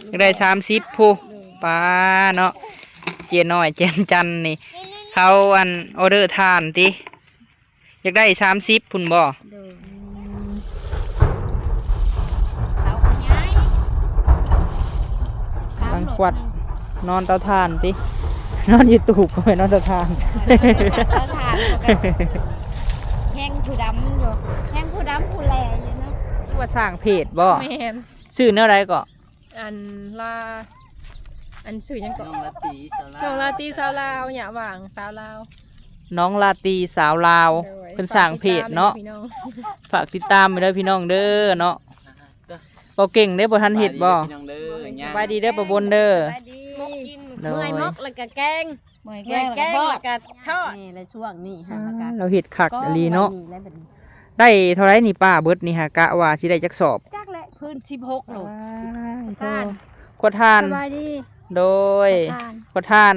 อยากได้30ผู้ป้าเนาะเจียน้อยเจียนจันนี่เขาอันออเดอร์ทานติอยากได้30พุ่นบ่บางขวดนอนเตาถ่านตินอนอยู่ตูบไปนอนเตาถ่านแห้งผู้ดำอยู่แห้งผู้ดำผู้แลอยู่เนาะว่าสร้างเพจบ่แม่นชื่อเนื้ออะไรก็อันชื่อยังก็น้องลาตีสาวลาวหยาหว่างสาวลาวน้องลาตีสาวลาวเพิ่นสร้างเพจเนาะฝากติดตามไปเด้อพี่น้องเด้อเนาะบ่เก่งเด้อบ่ทันเฮ็ดบ่สบายดีเด้อบ่บนเด้อมกกินเมื่อยมกแล้วก็แกงเมื่อยแกงแล้วก็ทอดนี่ในช่วงนี้ฮะเราเฮ็ดคักอีหลีเนาะได้เท่าไรนี่ป้าเบิดนี่ฮะกะว่าสิได้จักสอบจักแหละพื้น16โลขวดทานสบายดีโดยขวดทาน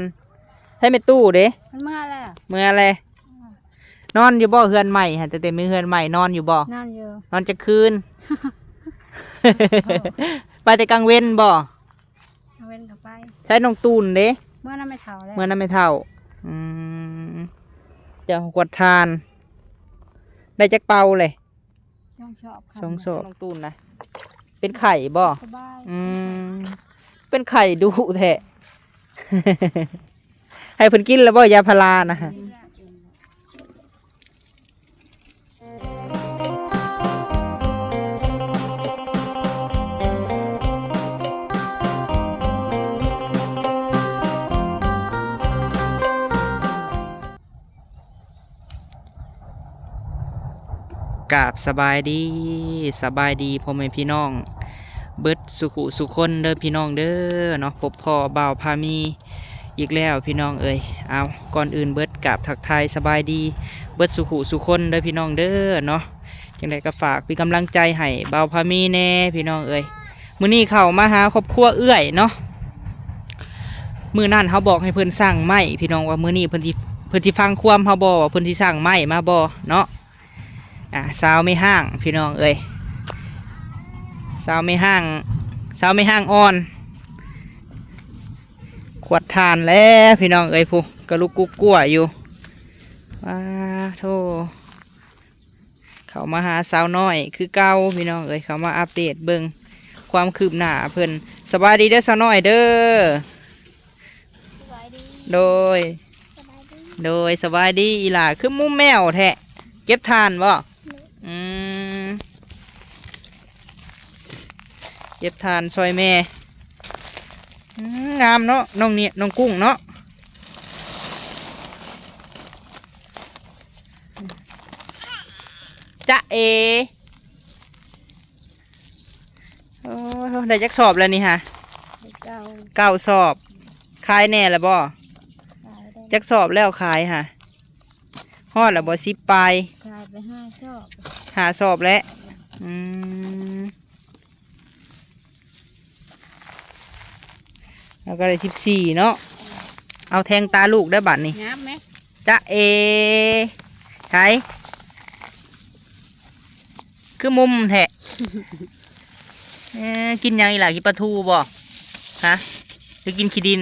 ให้แม่ตู้เด้มันเมื่อแล้วเมื่ออะไรนอนอยู่บ่เฮือนใหม่ฮะแต่มือเฮือนใหม่นอนอยู่บ่นอนอยู่นอนจะคืนไปแต่กลางเว้นบ่เว้นกับไปใช้น้องตูนเด้เมื่อนั้นไม่เท่าแล้วเมื่อนั้นไม่เท่าจะกวดทานได้จักเป่าเลยสองชอบน้องตูนนะเป็นไข่บ่เป็นไข่ดูแท้ให้เพิ่นกินแล้วบ่ยาพารานะฮะกราบสบายดีพ่อแม่พี่น้องเบิดสุขุสุคนเด้อพี่น้องเด้อเนาะพบพ่อบ่าวพามีอีกแล้วพี่น้องเอ้ยเอาก่อนอื่นเบิดกราบทักทายสบายดีเบิดสุขุสุคนเด้อพี่น้องเด้อเนาะจังไดก็ฝากเป็นกำลังใจให้บ่าวพามีแน่พี่น้องเอ้ยมื้อนี้เข้ามาหาครอบครัวเอื้อยเนาะมื้อนั้นเขาบอกให้เพิ่นสั่งไม้พี่น้องว่ามื้อนี้เพิ่นสิฟังความเขาบ่ว่าเพิ่นสิสั่งไม้มาบ่เนาะสาวไม่ห้างพี่น้องเอ้ยสาวไม่ห้างอ่อนขวดทานแล้วพี่น้องเอ้ยผู้กระลุกกุ๊กกัวอยู่ว้าโธ่เขามาหาสาวน้อยคือเก่าพี่น้องเอ้ยเขามาอัปเดตเบิ่งความคืบหน้าเพิ่นสบายดีเด้อสาวน้อยเด้อโดยสบายดีอีหล่าคือมุ้มแมวแท้เก็บทานบ่เก็บทานซอยแม่งามเนาะน้องเนี่ยน้องกุ้งเนาะจ๊ะเอโอ้ได้จักสอบแล้วนี่ฮะ9 สอบขายแน่แล้วบ่จักสอบแล้วขายฮะฮอดแล้วบ่10 ปลายขายไป5 สอบแล้วแล้วก็ได้14เนาะเอาแทงตาลูกได้บัตรนี่งามไหมจ๊ะเอใช่คือมุมแทะ กินยังอีหล่ะกินปลาทูบ่ฮะหรือกินขี้ดิน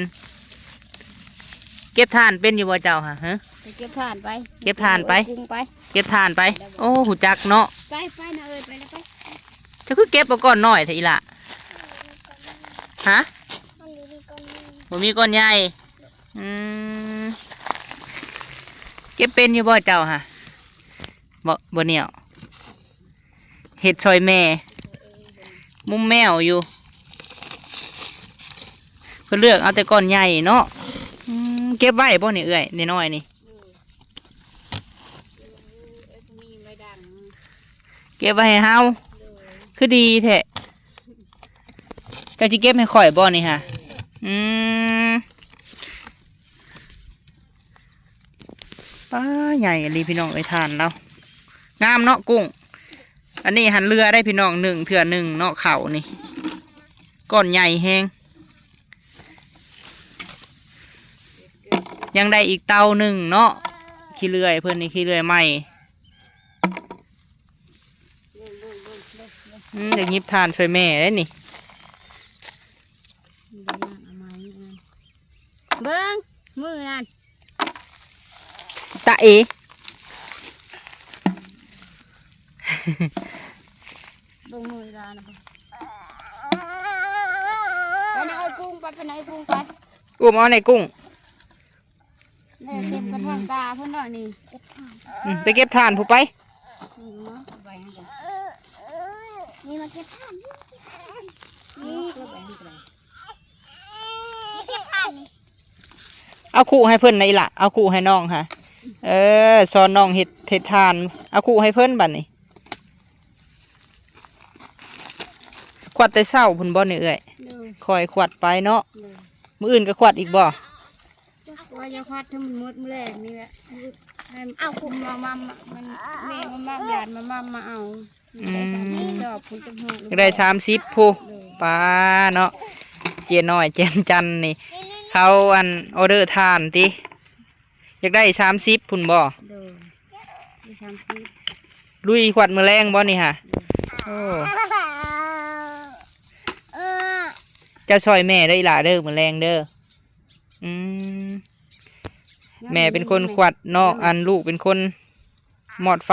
เก็บทานเป็นอยู่บ่เจ้าฮะเก็บทานไปเก็บทานไปเก็บทานไปโอ้หูจักเนาะไปนะไปเลยไปจะคือเก็บมาก่อนหน่อยเถอะอีหล่ะฮะบ่มีก้อนใหญ่เก็บเป็นอยู่บ่เจ้าฮะบ่เหนียวเห็ดซอยแม่มุมแมวอยู่เพื่อเลือกเอาแต่ก้อนใหญ่เนาะเก็บไว้บ่เนี่ยเอื้อยน้อยนี่เก็บไว้ให้เฮาคือดีแท้ก็จะเก็บให้ข่อยบ่นี่ฮะป้าใหญ่ลีพี่น้องไอ้ทานเรางามเนาะกุ้งอันนี้หันเรือได้พี่น้อง1 เถื่อ 1เนาะเข่านี่ก้อนใหญ่แห้งยังได้อีกเตา1เนาะขี้เลื่อยเพื่อนนี่ขี้เลื่อยใหม่จะยิบทานช่วยแม่ได้นี่ เบิ้งมือนั่น ตาเอ เบิ้งมือร้านนะไปไหนกุ้งไปไหนกุ้งไป อุ้มเอาในกุ้ง เนี่ยเก็บกระถางตาเพิ่นหน่อยนี่ ไปเก็บถ่านผู้ไป นี่เนาะไปให้ก่อนนี่มาเก็บถ่านนี่เก็บไปให้ก่อนนี่เก็บถ่านนี่ เอาคู่ให้เพิ่นในล่ะเอาคู่ให้น้องค่ะสอนน้องเฮ็ดถ่านเอาคู่ให้เพิ่นบัดนี้ขวัดแต่เช้าพุ่นบ่นี่เอ้ย ดู คอยขวัดไปเนาะ ดู มื้ออื่นก็ขวัดอีกบ่ ว่าจะควัดทั้งหมดมื้อแรกนี่แหละให้เอาคุมมามันแม่มาหยาดมาเอาดอกคุณจะหัว ได้30ผู้ปลาเนาะเจียน้อยแจมจันนี่เขาอันออเดอร์ทานติอยากได้30พุ่นบ่ ดูมี30 ลุยขวัดมื้อแรงบ่นี่ฮะโอ้เจ้าซอยแม่ได้อล่ะเด้อมื้อแรงเด้ออืมแม่เป็นคนขวัดเนาะอันลูกเป็นคนหมอดไฟ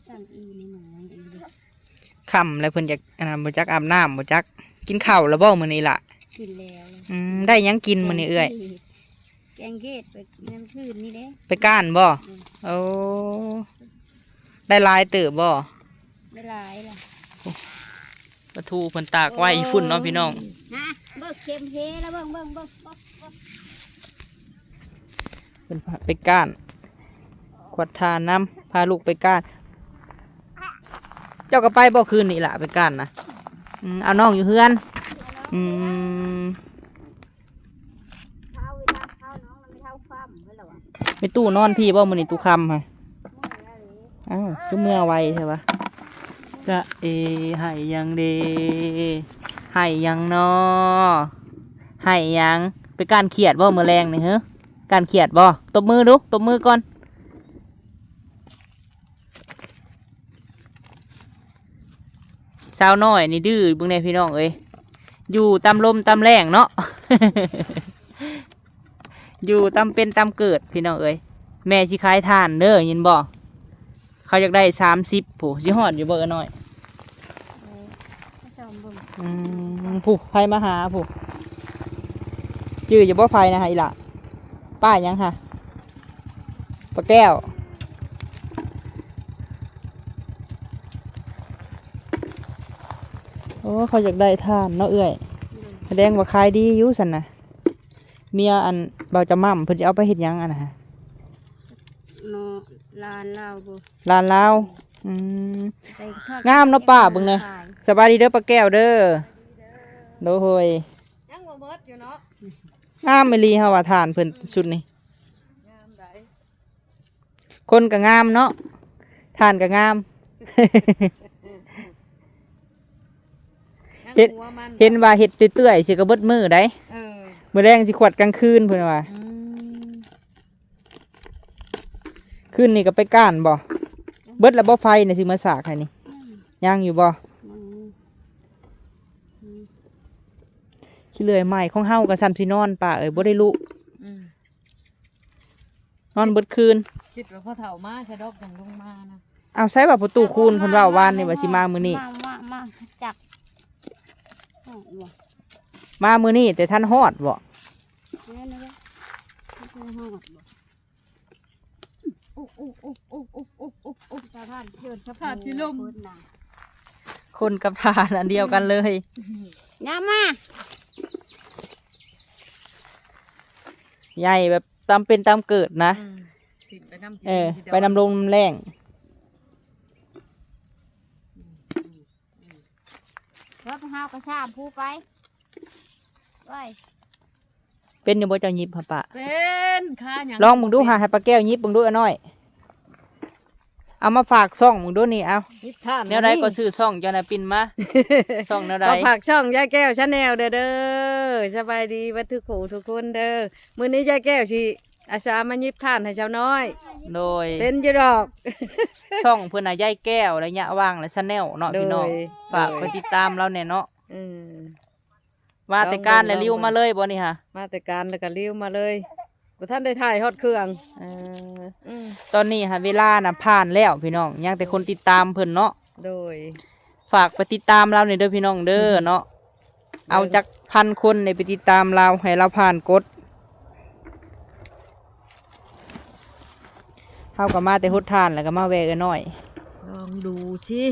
สั่งอีนี่หน่อยอีเลย ค่ำแล้วเพิ่นอยากอันนั้นบ่จักอาบน้ำบ่จักกินข้าวแล้วบ่มื้อนี้ล่ะ กินแล้ว ได้หยังกินมื้อนี้เอ้ย แกงเกดไปนั่นคืนนี่เด้ ไปก้านบ่โอ้ได้หลายเติบบ่ ไม่หลายล่ะ ปลาทูเพิ่นตากไว้ฝุ่นเนาะพี่น้อง ฮะเบิ่งเค็มเทแล้วเบิ่ง เพิ่นพาไปก้านขวดทานน้ำพาลูกไปก้าน เจ้าก็ไปบ่คืนนี่ล่ะไปก้านนะเอาน้องอยู่เฮือนเท้าเวลาเท้าน้องมันไม่เท้าความเมื่อไหร่วะ ไปตู้นอนพี่บ่มื้อนี้ตู้ค่ำฮะอ้าวคือเมื่อไวใช่ปะจะให้ยังเดให้ยังนอให้ยังไปก้านเขียดบ่มื้อแรงนี่เฮ้อก้านเขียดบ่ตบมือดูตบมือก่อนสาวน้อยนี่ดื้อเบิ่งแน่พี่น้องเอ้ยอยู่ตามลมตามแรงเนาะ อยู่ตามเป็นตามเกิดพี่น้องเอ้ยแม่สิขายทานเด้อยินบ่เขาอยากได้30ผู้สิฮอดอยู่เบ่น้อยผู้ไผมาหาผู้จื้ออยู่บ่ไผนะฮะอีหล่ะป้ายังค่ะป้าแก้วโอ้เขาอยากได้ทานเนาะเอ้ยแสดงว่าขายดีอยู่ซั่นน่ะเมียอันเบาจะมั่มเพิ่นจะเอาไปเฮ็ดหยังอันน่ะฮะ โนลานลาวบ่ ลานลาวงามเนาะป้าเบิ่งแน่สบายดีเด้อป้าแก้วเด้อโดย ยังบ่หมดอยู่เนาะ งามอีหลีเฮาว่าทานเพิ่นสุดนี่คนก็งามเนาะทานก็งาม เห็นว่าเฮ็ดเตื้อยๆสิก็เบิดมื้อได้มื้อแรงสิขวดกลางคืนเพิ่นว่าคืนนี้ก็ไปก้านบ่เบิดแล้วบ่ไฟน่ะสิมาสากให้นี่ยังอยู่บ่ขี้เลื่อยใหม่ของเฮาก็ซ้ำสินอนป่าเอ้ยบ่ได้ลุนอนเบิดคืน คิดว่าพ่อเฒ่ามาชะดอกจังลงมานะ เอาใช้ว่าประตูคูณเพิ่นว่าวานนี่ว่าสิมามื้อนี้ มาจัก มามื้อนี้แต่ท่านฮอดบ่ เนี่ยนะอุ๊สะพานเชิญสะพานที่ลม คนกับทานอันเดียวกันเลย น้ำมา ใหญ่แบบตามเป็นตามเกิดนะไปนำลงน้ำแรง รถห้าวกระชามผู้ไปไว้ เป็นอยู่บ่เจ้ายิบค่ะปะ เป็นค่าหยัง ลองมึงดูหาให้ปลาแก้วยิบมึงดูอันน้อยเอามาฝากซ่องมึงดูนี่เอา นิทาน แนวใดก็ซื้อซ่องเจ้าน่ะปินมาซ่องแนวใด ก็ฝากช่องยายแก้วชาแนลเด้อสบายดีวัตถุโขทุกคนเด้อมื้อนี้ยายแก้วสิ อาสามายิบท่านให้เจ้าน้อย โดย เป็นอยู่ดอก ช่องเพิ่นน่ะยายแก้วและยะว่างและชาแนลเนาะพี่น้อง โดย ฝากไปติดตามเราแน่เนาะ อืม ว่าแต่การและริวมาเลยบ่นี่ค่ะ มาแต่การแล้วก็ลิ้วมาเลยบ่ท่านได้ถ่ายฮอดเครื่อง เออ อืม ตอนนี้ค่ะเวลาน่ะผ่านแล้วพี่น้องยังแต่คนติดตามเพิ่นเนาะ โดย ฝากไปติดตามเราในอยเด้อพี่น้องเด้อเนาะเอาจาก1,000 คนในไปติดตามเราให้เราผ่านกฎเฮาก็มาแต่ฮดทานแล้วก็มาแวะกันหน่อย ลองดูสิ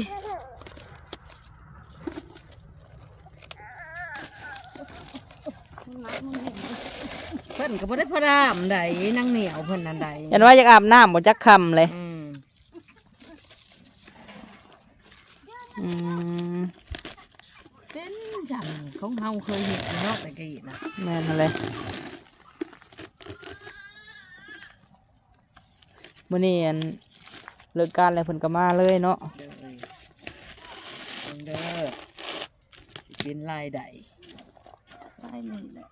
เพิ่นก็บ่ได้พระรามใดนางเหนียวเพิ่นอันใด ยันว่าอยากอาบน้ำบ่จักคำเลย อืม อืม เป็นจังของเฮาเคยเห็นอยู่เนาะแต่กี้นะ แม่นอะไรมื้อนี้อันเลิกการแล้วเพิ่นก็มาเลยเนาะ เด้อเด้อสิเป็นลายใดลายนี่แหละ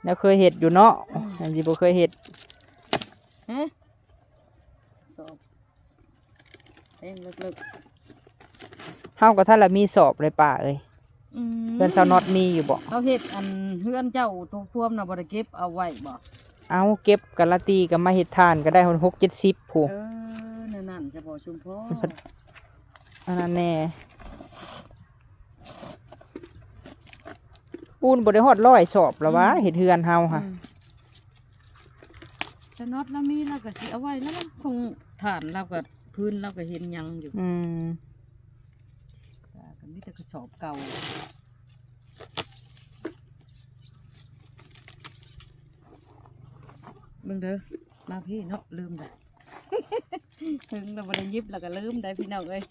แล้วเคยเฮ็ดอยู่เนาะอันสิบ่เคยเฮ็ด ฮะสอบเต็มลึก เฮาก็ท่านละมีสอบเลยป่าเอ้ย ๆ เพื่อนชาวน็อตมีอยู่บ่ เขาเฮ็ดอันเพื่อนเจ้าตัวพวมน่ะบ่ได้เก็บเอาไว้บ่ เอาเก็บกะละตีก็มาเฮ็ดทานก็ได้6 70ผู้ นั่นเฉพาะชุมพร อันนั้นแน่ปูนบ่ได้ฮอด100สอบแล้ววะเฮ็ดเฮือนเฮาค่ะ จะน็อตแล้วมีแล้วก็สิเอาไว้แล้วคงฐานเราก็พื้นเราก็เห็นยังอยู่ อืม ก็มีแต่กระสอบเก่าเบิ่งเด้อมาพี่เนาะลืมได้ ถึงเราบ่ได้ยิบแล้วก็ลืมได้พี่น้องเอ้ย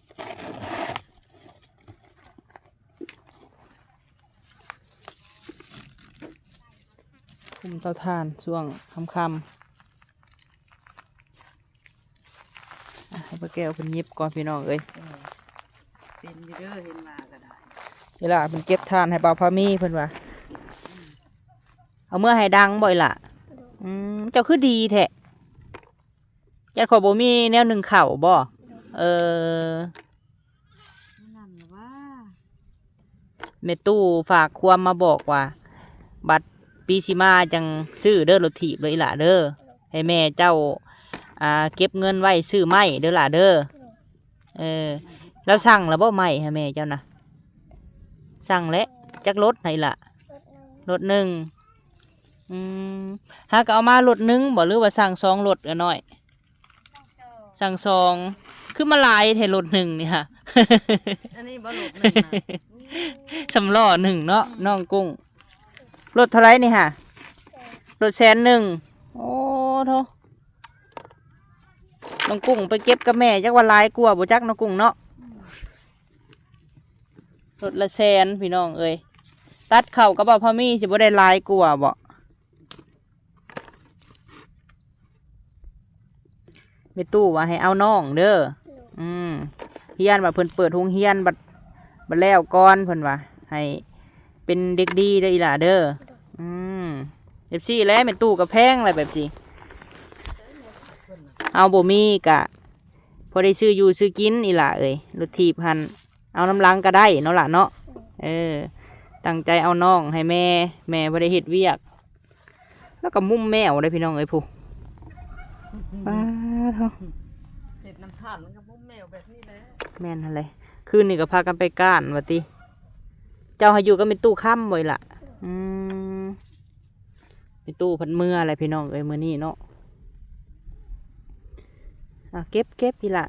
คุมเตาถ่านช่วงค่ำๆให้ป้าแก้วเพิ่นหยิบก่อนพี่น้องเอ้ย เป็นอยู่เด้อเห็นมาก็ได้ เวลาเพิ่นเก็บถ่านให้บ่าวพามีเพิ่นว่าเอาเมื่อให้ดังบ่อยล่ะเจ้าคือดีแท้จัดขอบ่มีแนวหนึ่งเข่าวบ่เออ นั่นว่า แม่ตู้ฝากความมาบอกว่า บัตรปีสิมาจังซื้อเด้อรถถีบเลยล่ะเด้อให้แม่เจ้าเก็บเงินไว้ซื้อไม้เด้อล่ะเด้อเออแล้วสั่งแล้วบ่ไม้ให้แม่เจ้านะสั่งแล้วจักรถไหนล่ะรถหนึ่งหากเอามารถหนึ่งบ่หรือว่าสั่ง2รถกันหน่อยสั่ง2คือมาหลายแท้รถหนึ่งนี่ค่ะ อันนี้บ่หลบนึงนะ สำล้อหนึ่งเนาะน้องกุ้งรถเท่าไรนี่ค่ะรถ100,000โอ้โธ่น้องกุ้งไปเก็บกับแม่จักว่าหลายกลัวาบ่จักน้องกุ้งเนาะรถละ100,000พี่น้องเอ้ยตัดเข่ากับบ่พอมีสิบ่ได้หลายกลัวาบ่แม่ตู้ว่าให้เอาน้องเด้อเฮียนว่าเพิ่นเปิดโรงเรียนบัดแล้วก่อนเพิ่นว่าให้เป็นเด็กดีเด้ออีหล่าเด้อแบบซี่แหล้วแม่ตู้ก็แพงอะไรแบบซี่เอาบ่มีกะพอได้ซื้ออยู่ซื้อกินอีหล่าเอ้ยรถถีบหันเอาน้ำล้างก็ได้เนาะล่ะเนาะตั้งใจเอาน้องให้แม่บ่ได้เฮ็ดเวียกแล้วก็มุมแมวได้พี่น้องเอ้ยผู้ป้าเถอะ เห็ดน้ำท่านมันก็มุ้มแมวแบบนี้แหละ แม่นอะไรคืนนี้ก็พากันไปก้านว่าติเจ้าให้อยู่ก็เป็นตู้ค่ำบ่อยล่ะเป็นตู้พันเมื่ออะไรพี่น้องเอ้ยมื้อนี้เนาะเก็บพี่ล่ะ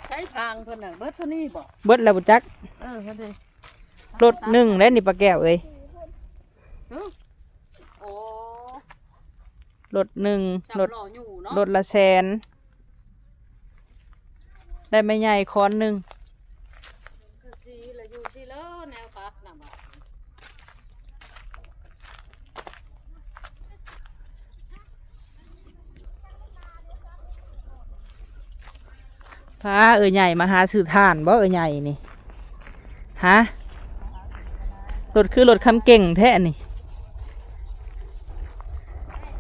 ใช้ทางเพิ่นน่ะเบิดเท่านี้บ่ เบิดแล้วบ่จัก เพิ่นดิ รถหนึ่งแล้วนี่ปลาแก้วเอ้ย โอ้ รถหนึ่ง จับ รถ หล่ออยู่เนาะ รถละ100,000ได้ไม่ใหญ่ค้อนหนึ่ง คือสิละอยู่สิเลอแนวตัดน่ะบ่ พาใหญ่มาหาซื้อถ่านบ่ใหญ่นี่ ฮะรถคือรถคำเก่งแท้นี่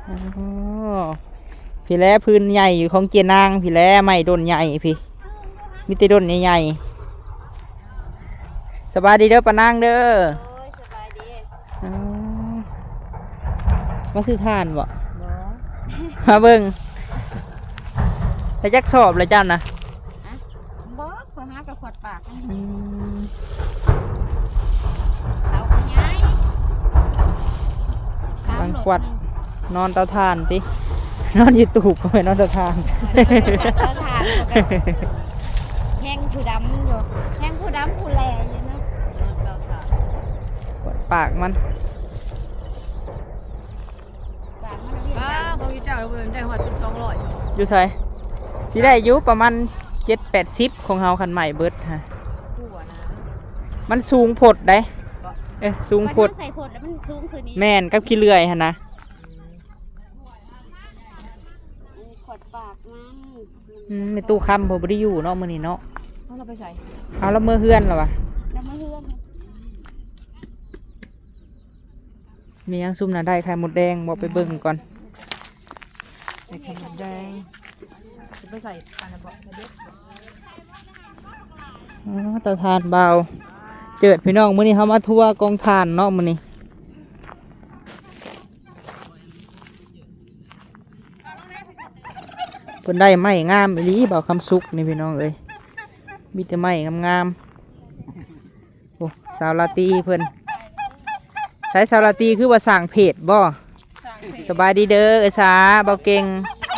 อ๋อพี่แล้พื้นใหญ่อยู่ของเจนางพี่แล้ไม่โดนใหญ่พี่มีแต่โดนใหญ่ๆสบายดีเด้อปะนางเด้อ โอ้ยสบายดี อ๋อมาซื้อทานบ่ บ่ มาเบิ่งแต่จักสอบเลยเจ้านะ บ่ขอหากับขวดปากมัน อืม เตาขยาย บางขวดนอนเตาถ่านตินอนอยู่ตูบก็ไปนอนเตาถ่าน เตาถ่านแห้งผู้ดำอยู่แห้งผู้ดำผู้แลอยู่เนาะเตาถ่าน ปวดปากมัน ปากมันเรียก บ้า กัน พอวิจารณ์เบิ่งได้หอดเป็น200 อยู่ไสสิได้อยู่ประมาณ7-80ของเฮาคันใหม่เบิดฮะ หัวนะ มันสูงโพดได้สูงโพด มันใส่ผดแล้วมันสูงคืนนี้ แม่นกับขี้เลื่อยหั่นนะ ขวดปากมัน ในตู้ค้ำบ่ได้อยู่เนาะมื้อนี้เนาะ เอาเราไปใส่ เอาแล้วมื้อเฮือนล่ะวะ แล้วมาเฮือน มีหยังซุ่มน่ะได้ไข่มดแดงบ่ไปเบิ่งก่อน ใส่ไข่มดแดงจะไปใส่ปลาระเบาะเด็ด อ๋อเตาถ่านเบาเจิดพี่น้องมื้อนี้เฮามาทัวร์กองถ่านเนาะมื้อนี้เพิ่นได้ไม้งามอีหลีเบาคำสุกนี่พี่น้องเอ้ยมีแต่ไม้งามๆโอ้สาวลาตรีเพิ่นใช้สาวลาตรีคือว่าสร้างเพจบ่สบายดีเด้อเอ้ยสาเบาเก่ง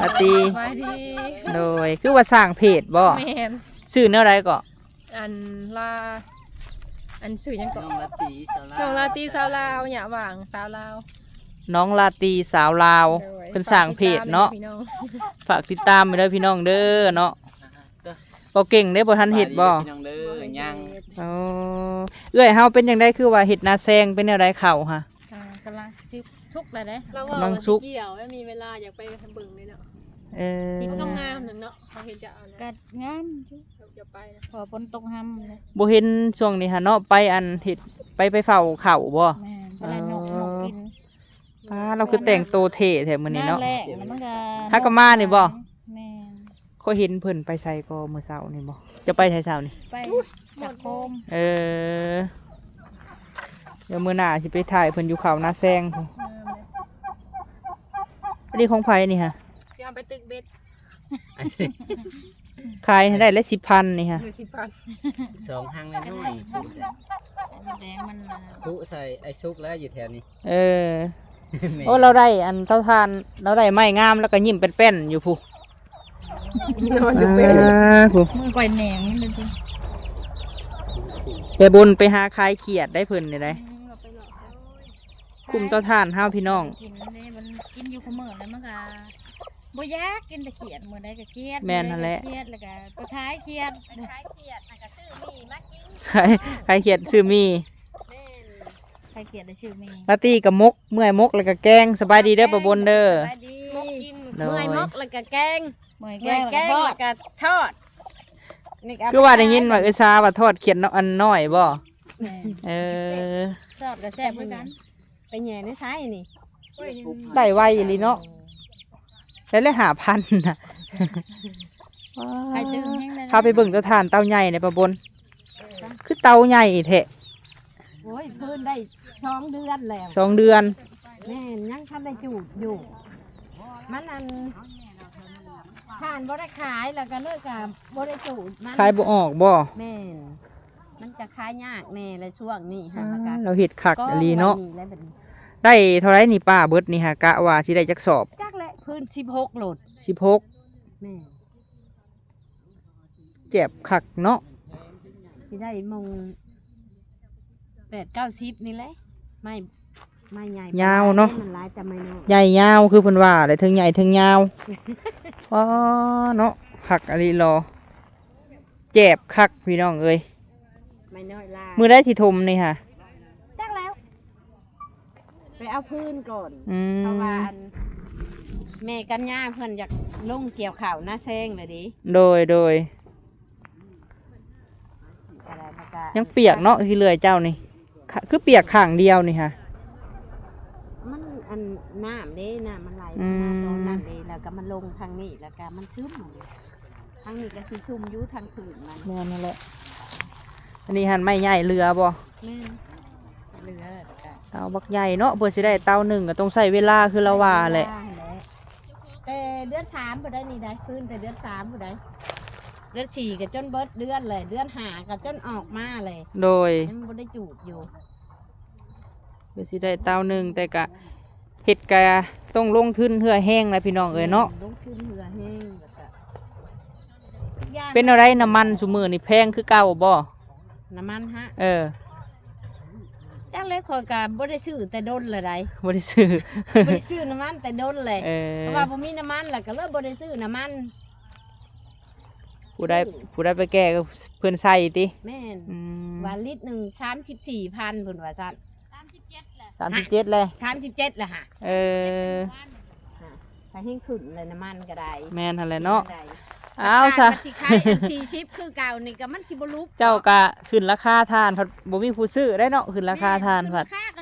ลาตรี สบายดี โดยคือว่าสร้างเพจบ่ แม่น ชื่อแนวใดก็ อันลาอันชื่อหยังก็ น้องละตีสา น้องลาตีสาวลาวหยาหว่างสาวลาว น้องลาตรีสาวลาว โดย เพิ่นสร้างเพจเนาะ ฝกติดตมด้วยพี่น้อง ฝากติดตามไปเด้อพี่น้องเด้อเนาะบ่เก่งเด้อบ่ทันเฮ็ดบ่ พี่น้องเด้อย่าง อ๋อเอ้ยเฮาเป็นจังไดคือว่าเฮ็ดนาแซงเป็นแนวใดเข้าฮะ กำลังชุกเลยเด้ เราว่า บาง มัน ซุก เกี่ยวไม่มีเวลาอยากไปเบิ่งเลยเนาะ เออ มันก็งามหนึ่งเนาะเขาเห็นจะเอานะ กัดงามจุ อย่าไปนะ พอฝนตกห้ำเลย บ่เห็นช่วงนี้ฮะเนาะไปอันเฮ็ดไปเฝ้าเข้าบ่ แม่นเวลานกกิน ป้าเราคือแต่งโตวเท่แท้มื้อนี้เนาะ แรกแล้วมันก็ ฮักกะมานี่บ่ แม่น ก็เห็นเพิ่นไปใส่ก็มื้อเช้านี่บ่จะไปใส่เช้านี่ ไปสักโคม เออเดี๋ยวมื้อหน้าสิไปถ่ายเพิ่นอยู่เขานาแซงพุ่นอันนี้ของไผนี่ฮะ จะเอาไปตึกเบ็ด ขายให้ได้ละ10,000นี่ฮะ หรือ10,000 สองห้างน้อย แดงมัน ๆผู้ใส่ไอ้ซุกแล้วอยู่แถวนี้ เออ โอ้เราได้อันเท่าทานเราได้ไม้งามแล้วก็ยิ้มเป็นแป้นอยู่ผู้ผู้ มือก่อยแหนงนี่เลยจ้ะ ไปบนไปหาคายเขียดได้เพิ่นนี่ได้คุมเท่าทานห้าวพี่น้อง กินนี่มันกินอยู่ขมือแล้วมันก็บ่ยากกินแต่เขียดมื้อใดก็เขียด แม่นนั่นแหละ เขียดแล้วก็ไปขายเขียด ขายเขียดแล้วก็ซื้อมีมากิน ใช่คายเขียดซื้อมี แม่น ขายเขียดได้ชื่อมี ลาตี้กับมกเมื่อยมกแล้วก็แกงสบายดีเด้อปะบนเด้อ สบายดีมกกิน โดย เมื่อยมกแล้วก็แกง เมื่อย เมื่ แก้ อยว แล้ว แก ก็ ง ทอด แล้วก็ทอดนี่ก็ คือว่าได้ยินว่าเออซาว่าทอดเขียดอันน้อยบ่ แม่ เออ ชอบก็แซ่บเหมือนกัน ไปแหย่ในไซนี่ ได้ไวอีหลีเนาะแล้วเลย5,000น่ะ ใครตึงแห้งได้ พาไปเบิ่งเตาถ่านเตาใหญ่ในปะบนคือเตาใหญ่แท้ โอ้ยเพิ่นได้2 เดือนแล้ว 2 เดือน แม่นยังทันได้จูดอยู่ มันอันทานบ่ได้ขายแล้วก็เลิกกับบ่ได้จูดมัน ขายบ่ออกบ่ แม่นมันจะขายยากแน่เลยช่วงนี้ฮะ เราเห็ดคักอหลีเนาะ ก็ไว้แล้วแบบนี้ ได้เท่าไรนี่ป้าเบิดนี่ฮะกะว่าที่ได้จักสอบ จักแหละพื้น16โหลด 16 แม่ เจ็บคักเนาะ สิได้มง8-90นี่แหละไม่ใหญ่ ยาวเนาะ มันหลายแต่ไม่น้อย ใหญ่ยาวคือเพิ่นว่าเลยทั้งใหญ่ทั้งยาว อ๋อเนาะคักอหลีรอเจ็บคักพี่น้องเอ้ย ไม่น้อยลาย มือได้ที่ทมนี่ฮะ จักแล้ว ไปเอาพื้นก่อน อื เพราะ ม ว่าอันแม่กันย่าเพิ่นอยากลงเกี่ยวข้าวหน้าแซงเลยดิ โดย อะไรบัก ก็ ยังเปียกเนาะที่เลื่อยเจ้านี่คือเปียกข้างเดียวนี่ค่ะ มันอันน้ำเด้น้ำมันไหล อื มาม ตรงนั้นเด้แล้วก็มันลงทางนี้แล้วก็มันซึมทางนี้ก็สิชุ่มอยู่ทางผืนมัน แม่นนั่นแหละอันนี้หันไม่ใหญ่เรือบ่ แม่นเรือแล้วก็ เตาบักใหญ่เนาะเพื่อสิได้เตาหนึ่งก็ต้องใช้เวลาคือละว่าแหละ แต่เดือน3บ่ได้นี่ได้คืนแต่เดือน3บ่ได้เดือน4ก็จนเบิดเดือนเลยเดือน5ก็จนออกมาเลย โดย ยังบ่ได้จูดอยู่ เพื่อสิได้เตาหนึ่งแต่ก็เฮ็ดกะต้องลงทุนเหือแห้งนะพี่น้องเอ้ยเนาะ ลงทุนเหือแห้งแล้วก็ย่าง เป็นอะไรน้ำมันซุมื้อนี่แพงคือเก่าบ่ น้ำมันฮะ เออ จังเลยข่อยก็บ่ได้ซื้อแต่ดนเลยได้ บ่ได้ซื้อ บ่ได้ซื้อน้ำมันแต่ดนเลย เออ เพราะว่าบ่มีน้ำมันแล้วก็เลยบ่ได้ซื้อน้ำมัน ผู้ใดไปแก้ก็เพิ่นใส่ติ แม่น อืม ว่าลิตรหนึง34,000เพิ่นว่าซั่น 37เลย 37ล่ะฮะ เออ ถ้าแห้งขึ้นเลยน้ำมันก็ได้ แม่นหั่นแหละเนาะ ได้ เอาซะ มันสิขายอัน40คือเก่านี่ก็มันสิบ่ลุก เจ้ากะขึ้นราคาทานพัดบ่มีผู้ซื้อได้เนาะขึ้นราคาทานพัด ราคาก็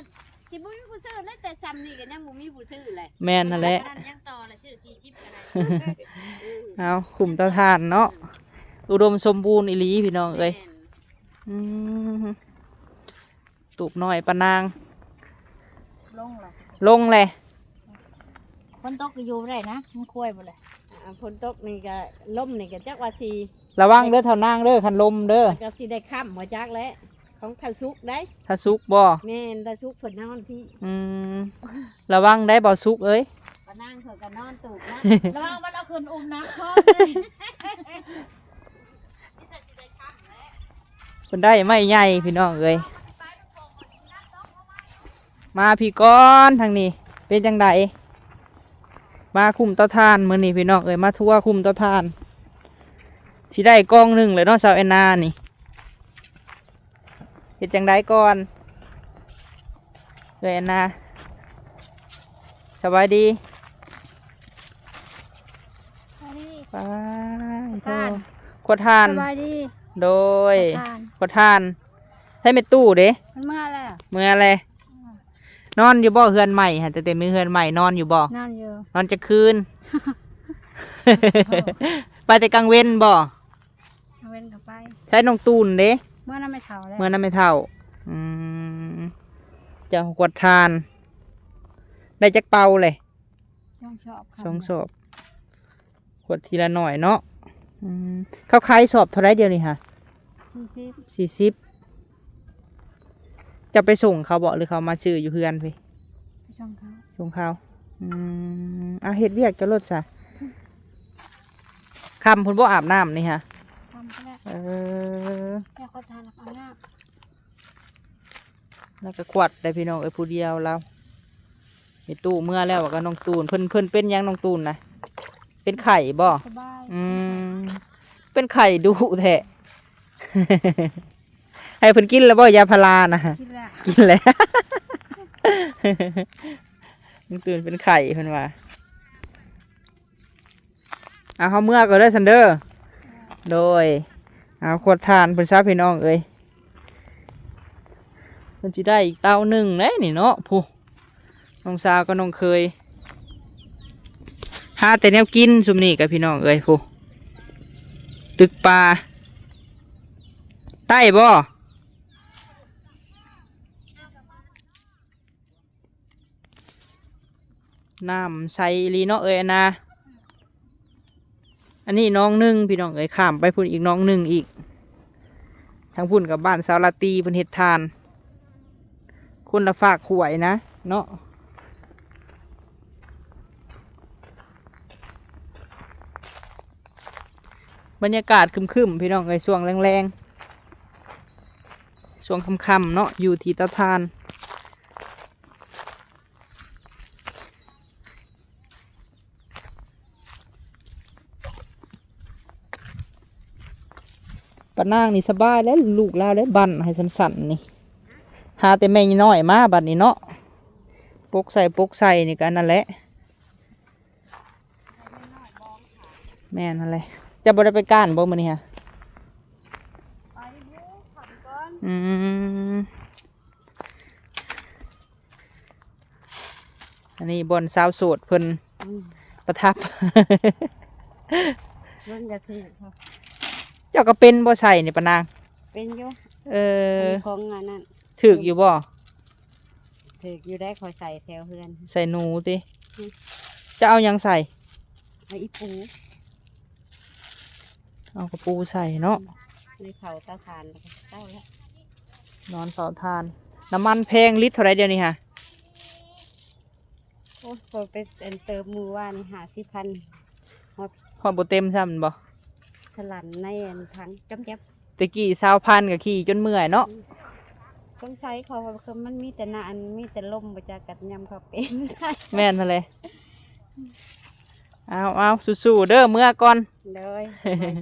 สิบ่มีผู้ซื้อเลยแต่ซ้ำนี่ก็ยังบ่มีผู้ซื้อเลย แม่นนั่นแหละ ยังต่อเลยซื้อ40ก็ได้ เอาขุมเตาถ่านเนาะอุดมสมบูรณ์อีหลีพี่น้องเอ้ยอืมตูบน้อยปะนาง ลงเลย ลงเลย คนตกก็อยู่ได้นะมันคุยบ่เลย ฝนตกนี่ก็ลมนี่ก็จักว่าสิ ระวังเด้อเท่านางเด้อคันลมเด้อ ก็สิได้ค่ำหัวจักแล้วของทาสุกได้ ถ้าสุกบ่ แม่นทาสุกเพิ่นนอนพี่ อืมระวังได้บ่สุกเอ้ย ปะนางเพิ่นก็นอนตูบนะ ระวังมันเอาขึ้นอุ้มนะพ่อ เพิ่นได้ไม่ใหญ่พี่น้องเอ้ยมาพี่ก้อนทางนี้เป็นจังไดมาคุมเตาถ่านมื้อนี้พี่น้องเอ้ยมาทั่วคุมเตาถ่านสิได้กองหนึงเลยเนาะสาวแอนนานี่เฮ็ดจังไดก่อนเอ้ยแอนนาสบายดีไปโธ่ขวดทาน สบายดี โดย ทาน ขวดทานให้เม็ดตู้เด้ มันเมื่อแล้ว เมื่ออะไรนอนอยู่บ่เฮือนใหม่ฮะแต่มีเฮือนใหม่นอนอยู่บ่ นั่นอยู่ นอนจะคืน ไปแต่กลางเว้นบ่ เอาเว้นกลับไป ใช้น้องตูนเด้ เมื่อนั้นไม่เท่าแล้ว เมื่อนั้นไม่เท่าอืมเจะขวดทาน ได้จักเป่าเลย ต้องชอบครับ สองศพขวดทีละหน่อยเนาะอืมเขาขายสอบเท่าไรเดียวนี่ค่ะ 40 40จะไปส่งเขาบอกหรือเขามาซื้ออยู่เฮือนพี่ ช่องเขา ส่งเขาเอาเฮ็ดเวียกจะลดซะคำพุ่นบ่อาบน้ำนี่ฮะ ทำก็ได้ เออ แค่คนทานแล้วเอาหน้า แล้วก็ขวดได้พี่น้องเอ้ยผู้เดียวเราไอ้ตู้เมื่อแล้วก็น้องตูนเพิ่นเป็นหยังน้องตูนนะเป็นไข่บ่ สบาย เป็นไข่ดุแท้ ให้เพิ่นกินแล้วบ่ยาพารานะ คิดแล้ว กินแล้ว น้องตูนเป็นไข่เพิ่นว่าเอาเฮาเมื่อก็ได้ซันเดอร์โดยเอาขวดทานเพิ่นซะพี่น้องเอ้ยเพิ่นสิได้อีกเตาหนึ่งเลยนี่เนาะผู้น้องสาวก็น้องเคยหาแต่แนวกินซุมนี้กับพี่น้องเอ้ยผู้ตึกปลาใต้บ่น้ำใสอีหลีเนาะเอ้ยนะอันนี้น้องหนึ่งพี่น้องเอ้ยข้ามไปพุ่นอีกน้องหนึ่งอีกทางพุ่นกับบ้านสาวลาตีเพิ่นเฮ็ดทานคนละฝากหวยนะเนาะบรรยากาศครึมๆพี่น้องเอ้ยช่วงแรงๆช่วงค่ำๆเนาะอยู่ที่เตาถ่าน ปะนางนี่สบายแล้วลูกลาวแล้วบันให้สันๆนี่หาแต่แม่น้อยมาบัดนี้เนาะปกใส่นี่กันนั่นแหละแม่นั่นแหละจะบ่ได้ไปก้านบ่มื้อนี้ฮะ ไปบูขับก่อน อืมอันนี้บอนสาวโสดเพิ่น อืม ประทับ เรื่องกะทิเขา เจ้าก็เป็นบ่ใส่นี่ปะนาง เป็นอยู่ เออ ของอันนั้น ถึกอยู่บ่ ถืออยู่ได้คอยใส่แถวเฮือน ใส่หนูติจะเอาหยังใส่ เอาอีปู เอากระปูใส่เนาะ ในเขาตาทานแล้วก็เต้าแล้ว นอนเฝ้าทาน น้ำมันแพงลิตรเท่าไรเดียวนี่ฮะ โอ้ยพอไปเติมมือว่านี่50,000 พอบ่เต็มซ้ำบ่ สลันในอันทั้งจ้ำแจ๊บ ตะกี้20,000ก็ขี่จนเมื่อยเนาะ ต้องใช้เขาคือมันมีแต่หนาอันมีแต่ลมประจากกัดยำเขาเป็น แม่นทะเลเอาสู้ๆเด้อเมื่อก่อน เลย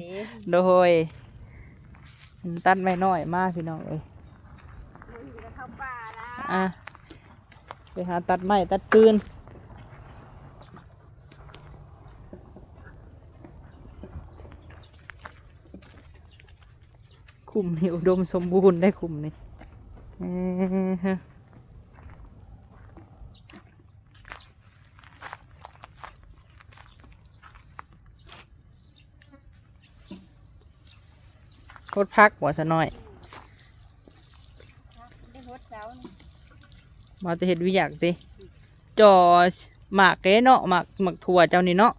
ดี โดยตัดไม่น้อยมากพี่น้องเอ้ย เข้าป่าละ อ่ะไปหาตัดไม้ตัดปืนคุมนี่อุดมสมบูรณ์ได้คุมนี่ฮะโคตรพักบ่ซะหน่อย ได้หดเสานี่ มาจะเห็ดวิอยากติจอหมากเก๋เนาะหมากถั่วเจ้านี่เนาะ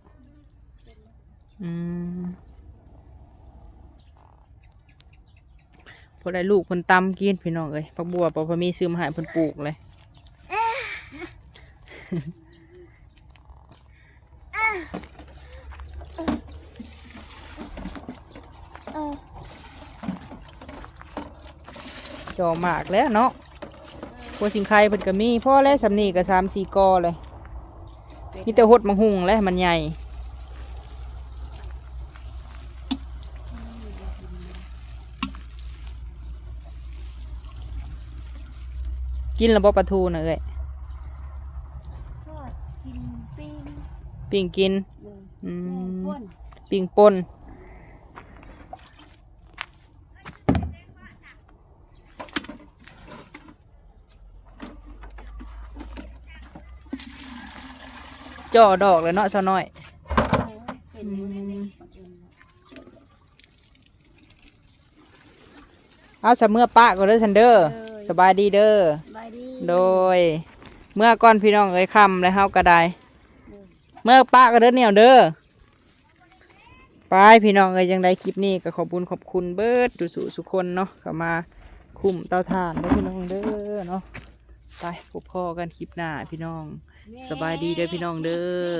อืมพอได้ลูกเพิ่นตำกินพี่น้องเอ้ยผักบัวปอพอมีซื้อมาให้เพิ่นปลูกเลยจอหมากแล้วเนาะพวกสิงไข่เพิ่นก็มีพ่อแล้วสำนีก็3-4 กอเลยมีแต่หดมังหุงแล้วมันใหญ่กินแล้วบ่ปลาทูน่ะเอ้ย ทอดกินปิ้ง ปิ้งกิน อื อื ม ม ก้น ปิ้งป่นจ่อดอกเลยเนาะซะหน่อย เป็นอยู่ในนี้ เอาสะเมื่อปะก็เด้อซันเดอร์สบายดีเด้อ บายดี โดย เมื่อก่อนพี่น้องเอ้ยคำแล้วเฮาก็ได้เมื่อปะก็เด้อเนี่ยเด้อไปพี่น้องเอ้ยยังได้คลิปนี้ก็ขอบคุณเบิดสุคนเนาะเข้ามาคุ้มเตาถ่านเด้อพี่น้องเด้อเนาะไปพบพ่อกันคลิปหน้าพี่น้องสบายดีเด้อพี่น้องเด้อ